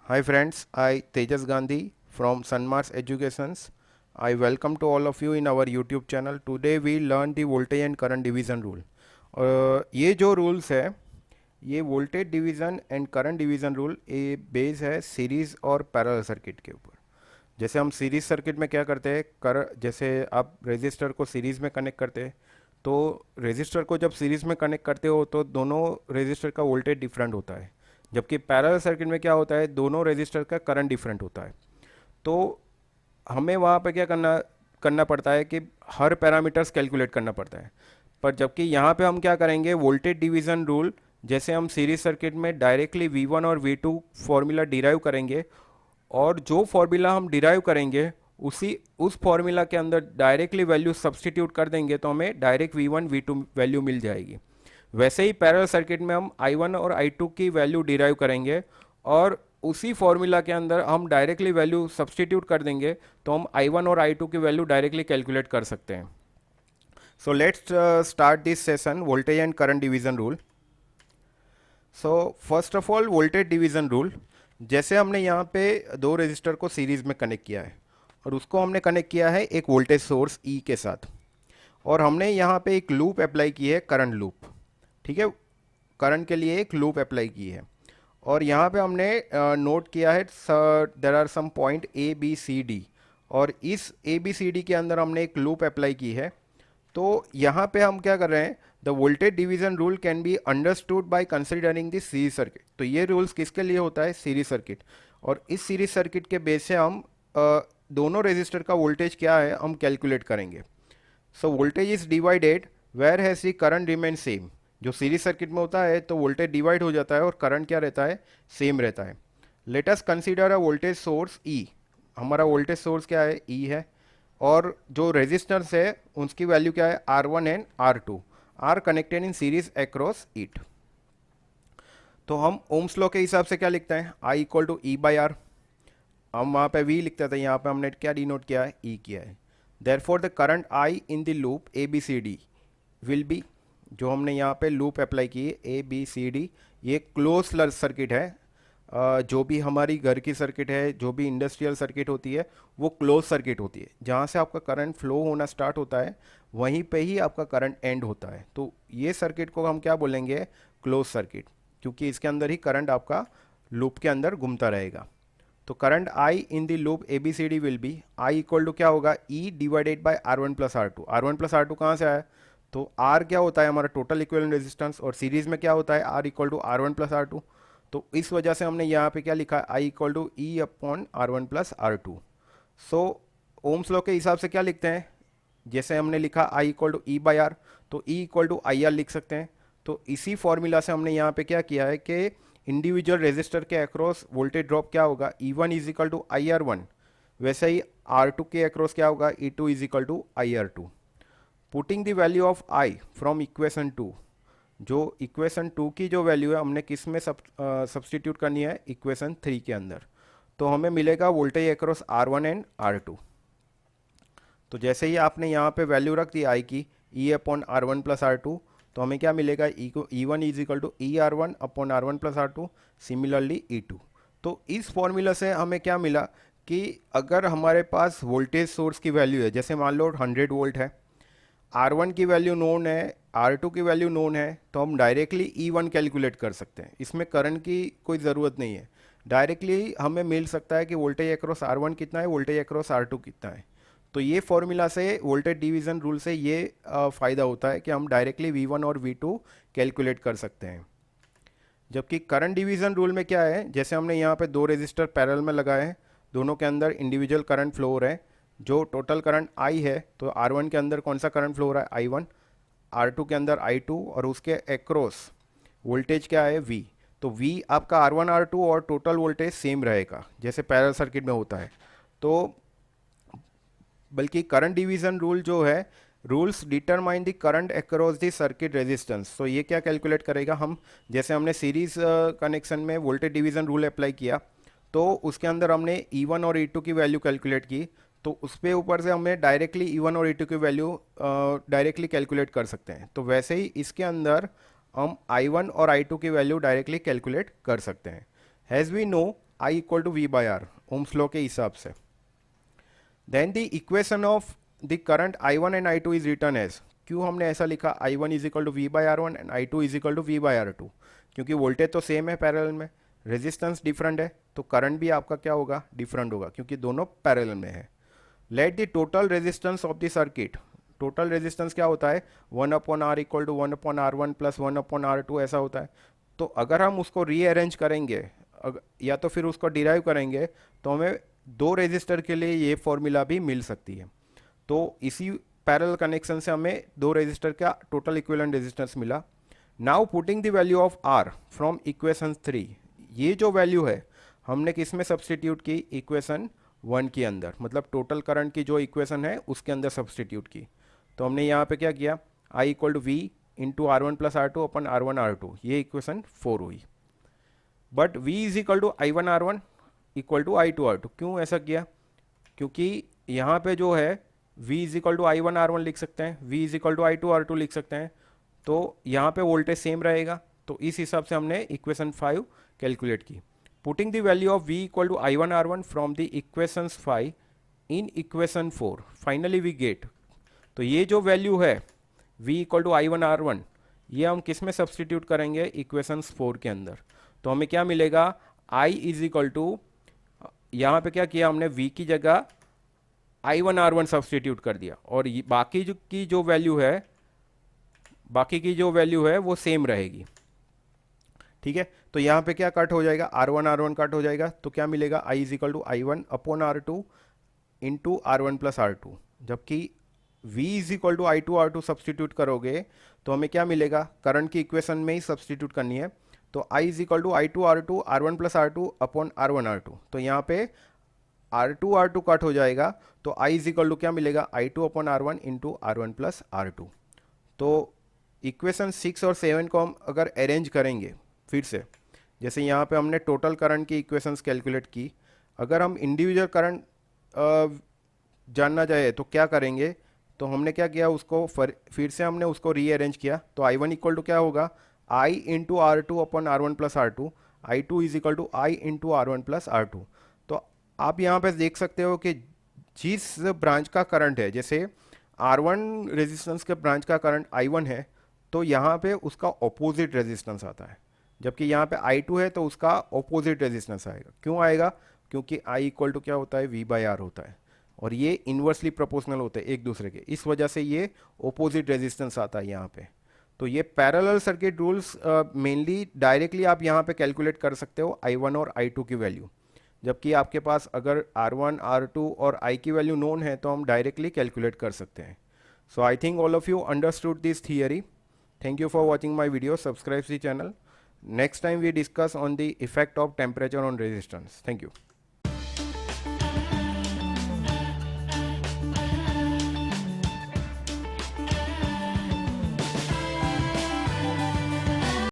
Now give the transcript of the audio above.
Hi friends, I Tejas Gandhi from Sunmars Educations. I welcome to all of you in our YouTube channel. Today we learn the voltage and current division rule. ये जो rules है ये voltage division and current division rule ये base है series और parallel circuit के ऊपर। जैसे हम सीरीज़ सर्किट में क्या करते हैं जैसे आप रेजिस्टर को सीरीज़ में कनेक्ट करते हैं तो रेजिस्टर को जब सीरीज़ में कनेक्ट करते हो तो दोनों रेजिस्टर का वोल्टेज डिफरेंट होता है, जबकि पैरेलल सर्किट में क्या होता है दोनों रेजिस्टर का करंट डिफरेंट होता है। तो हमें वहाँ पे क्या करना करना पड़ता है कि हर पैरामीटर्स कैलकुलेट करना पड़ता है। पर जबकि यहाँ पे हम क्या करेंगे वोल्टेज डिवीज़न रूल, जैसे हम सीरीज सर्किट में डायरेक्टली V1 और V2 फॉर्मूला डिराइव करेंगे और जो फॉर्मूला हम डिराइव करेंगे उस फॉर्मूला के अंदर डायरेक्टली वैल्यू सब्सटीट्यूट कर देंगे तो हमें डायरेक्ट V1 V2 वैल्यू मिल जाएगी। वैसे ही पैरेलल सर्किट में हम I1 और I2 की वैल्यू डिराइव करेंगे और उसी फॉर्मूला के अंदर हम डायरेक्टली वैल्यू सब्सटीट्यूट कर देंगे तो हम I1 और I2 की वैल्यू डायरेक्टली कैलकुलेट कर सकते हैं। So let's start this session voltage and current division rule. So first of all voltage division rule, जैसे हमने यहाँ पे दो रेजिस्टर को सीरीज में कनेक्ट किया है और उसको हमने कनेक्ट किया है एक वोल्टेज सोर्स ई के साथ और हमने यहाँ पे एक लूप अप्लाई की है करंट लूप। ठीक है, करंट के लिए एक लूप अप्लाई की है और यहाँ पे हमने नोट किया है there are some point A B C D और इस ए बी सी डी के अंदर हमने एक लूप अप्लाई की है। तो यहाँ पे हम क्या कर रहे हैं, the voltage division rule can be understood by considering the series circuit. तो ये रूल्स किसके लिए होता है, सीरीज सर्किट। और इस सीरीज सर्किट के बेस से हम दोनों रेजिस्टर का वोल्टेज क्या है हम कैलकुलेट करेंगे। So voltage is divided whereas the current remain same. जो सीरीज सर्किट में होता है तो वोल्टेज डिवाइड हो जाता है और करंट क्या रहता है, सेम रहता है। Let us consider a voltage source E. हमारा वोल्टेज सोर्स क्या है, ई है और जो रेजिस्टेंस है उसकी वैल्यू क्या है, R1 and R2 are connected in series across it. तो हम ओम्स लॉ के हिसाब से क्या लिखते हैं, I equal to E by R. हम वहाँ पे V लिखते थे, यहाँ पे हमने क्या डिनोट किया है, E किया है। Therefore the current I in the loop A B C D will be, जो हमने यहाँ पे लूप अप्लाई की है ए बी सी डी, ये क्लोज सर्किट है। जो भी हमारी घर की सर्किट है, जो भी इंडस्ट्रियल सर्किट होती है वो क्लोज सर्किट होती है। जहाँ से आपका करंट फ्लो होना स्टार्ट होता है वहीं पे ही आपका करंट एंड होता है। तो ये सर्किट को हम क्या बोलेंगे, क्लोज सर्किट, क्योंकि इसके अंदर ही करंट आपका लूप के अंदर घूमता रहेगा। तो current I in the loop A B C D will be I equal to क्या होगा, E divided by R one plus R two. R one plus R two कहाँ से आया, तो आर क्या होता है हमारा टोटल इक्विवेलेंट रेजिस्टेंस और सीरीज में क्या होता है R equal to R one plus R two. तो इस वजह से हमने यहाँ पे क्या लिखा है, I equal to E upon R one plus R two. So Ohm's law के हिसाब से क्या लिखते हैं, जैसे हमने लिखा I equal to E by R तो E equal to I R लिख सकते हैं। तो इसी फॉर्मूला से हमने यहाँ पे क्या किया है कि इंडिविजुअल रेजिस्टर के अक्रॉस वोल्टेज ड्रॉप क्या होगा, E one is equal to I R one, वैसे ही आर टू के अक्रॉस क्या होगा, E two is equal to I R two. Putting the value of I from equation two, जो equation two की जो वैल्यू है हमने किस में सब्सटीट्यूट करनी है, इक्वेशन थ्री के अंदर। तो हमें मिलेगा voltage across R one and R two. तो जैसे ही आपने यहाँ पे वैल्यू रख दी आई की, E upon R one plus R two, तो हमें क्या मिलेगा, ई को E one is equal to E R one upon R one plus R two, similarly E two. तो इस फॉर्मूला से हमें क्या मिला कि अगर हमारे पास वोल्टेज सोर्स की वैल्यू है, जैसे मान लो 100 वोल्ट है, R1 की वैल्यू नोन है, R2 की वैल्यू नोन है, तो हम डायरेक्टली E1 कैलकुलेट कर सकते हैं। इसमें करंट की कोई ज़रूरत नहीं है, डायरेक्टली हमें मिल सकता है कि वोल्टेज अक्रॉस R1 कितना है, वोल्टेज अक्रॉस R2 कितना है। तो ये फॉर्मूला से वोल्टेज डिवीज़न रूल से ये फ़ायदा होता है कि हम डायरेक्टली V1 और V2 कैलकुलेट कर सकते हैं। जबकि करंट डिवीज़न रूल में क्या है, जैसे हमने यहाँ पे दो रेजिस्टर पैरेलल में लगाए हैं, दोनों के अंदर इंडिविजुअल करंट फ्लो हो रहे हैं। जो टोटल करंट आई है तो R1 के अंदर कौन सा करंट फ्लो हो रहा है, I1, R2 के अंदर I2 और उसके एक्रॉस वोल्टेज क्या है, V। तो V आपका R1 R2 और टोटल वोल्टेज सेम रहेगा जैसे पैरेलल सर्किट में होता है। तो बल्कि करंट डिवीज़न रूल जो है, rules determine the current across the circuit resistance. तो ये क्या कैलकुलेट करेगा, हम जैसे हमने सीरीज कनेक्शन में वोल्टेज डिवीज़न रूल अप्लाई किया तो उसके अंदर हमने E1 और E2 की वैल्यू कैलकुलेट की, तो उस पर ऊपर से हमें डायरेक्टली E1 और E2 की वैल्यू डायरेक्टली कैलकुलेट कर सकते हैं। तो वैसे ही इसके अंदर हम I1 और I2 की वैल्यू डायरेक्टली कैलकुलेट कर सकते हैं। As we know I equal to V by R, Ohm's law के हिसाब से। Then the equation of the current I one and I two is written as, क्यों हमने ऐसा लिखा I one is equal to V by R one and I two is equal to V by R two, क्योंकि voltage तो same है parallel में, resistance different है, तो करंट भी आपका क्या होगा, डिफरेंट होगा, क्योंकि दोनों पैरेलल में है। Let the total resistance of the circuit, total resistance क्या होता है, 1/R equal to 1/R1 plus 1/R2 ऐसा होता है। तो अगर हम उसको रीअरेंज करेंगे या तो फिर उसको डिराइव करेंगे, तो हमें दो रेजिस्टर के लिए ये फॉर्मूला भी मिल सकती है। तो इसी पैरेलल कनेक्शन से हमें दो रेजिस्टर का टोटल इक्विवेलेंट रेजिस्टेंस मिला। Now putting the value of R from equation 3, ये जो वैल्यू है हमने किस में सब्सटीट्यूट की, इक्वेशन 1 के अंदर, मतलब टोटल करंट की जो इक्वेशन है उसके अंदर सब्सटीट्यूट की। तो हमने यहाँ पे क्या किया, I equal to V into R one plus R two upon R one R two, ये इक्वेशन 4 हुई। But v is equal to I one R one equal to I two R two, क्यों ऐसा किया, क्योंकि यहाँ पे जो है v is equal to I one R one लिख सकते हैं, v is equal to I two R two लिख सकते हैं, तो यहाँ पे वोल्टेज सेम रहेगा। तो इस हिसाब से हमने इक्वेशन 5 कैलकुलेट की। Putting the value of v equal to I one R one from the equation 5 in equation 4, finally we get, तो ये जो वैल्यू है v equal to I one R one, ये हम किस में सब्सटीट्यूट करेंगे, इक्वेशन 4 के अंदर। तो हमें क्या मिलेगा, i इज इक्वल टू, यहाँ पे क्या किया हमने, v की जगह I one R one substitute कर दिया, और बाकी की जो वैल्यू है, बाकी की जो वैल्यू है वो सेम रहेगी। ठीक है, तो यहाँ पे क्या कट हो जाएगा, आर वन कट हो जाएगा, तो क्या मिलेगा, i is equal to I one upon R two into R one plus R two, जबकि v is equal to I two R two substitute करोगे तो हमें क्या मिलेगा, करंट की इक्वेशन में ही सब्सटीट्यूट करनी है, तो i is equal to I two R one plus R two upon R one R two, तो यहाँ पे आर टू कट हो जाएगा, तो i इज इक्वल टू क्या मिलेगा, I two upon R one into R one plus R two. तो equation 6 और 7 को हम अगर अरेंज करेंगे फिर से, जैसे यहाँ पे हमने टोटल करंट की इक्वेशंस कैलकुलेट की, अगर हम इंडिविजुअल करंट जानना चाहे तो क्या करेंगे, तो हमने क्या किया, उसको फिर से हमने उसको रीअरेंज किया, तो आई वन इक्वल टू क्या होगा, I into R two upon R one plus R two, I two is equal to I into R one plus R two. तो आप यहाँ पे देख सकते हो कि जिस ब्रांच का करंट है, जैसे आर वन रेजिस्टेंस के ब्रांच का करंट आई वन है, तो यहाँ पे उसका ऑपोजिट रेजिस्टेंस आता है, जबकि यहाँ पे आई टू है तो उसका ऑपोजिट रेजिस्टेंस आएगा। क्यों आएगा, क्योंकि आई इक्वल टू क्या होता है, वी बाई आर होता है, और ये इन्वर्सली प्रोपोर्शनल होते हैं एक दूसरे के, इस वजह से ये ऑपोजिट रेजिस्टेंस आता है यहाँ पे। तो ये parallel circuit rules mainly directly आप यहाँ पे कैलकुलेट कर सकते हो आई वन और आई टू की वैल्यू, जबकि आपके पास अगर आर वन आर टू और आई की वैल्यू नोन है तो हम डायरेक्टली कैलकुलेट कर सकते हैं। So I think all of you understood this theory. Thank you for watching my video. Subscribe to the channel. Next time we discuss on the effect of temperature on resistance. Thank you.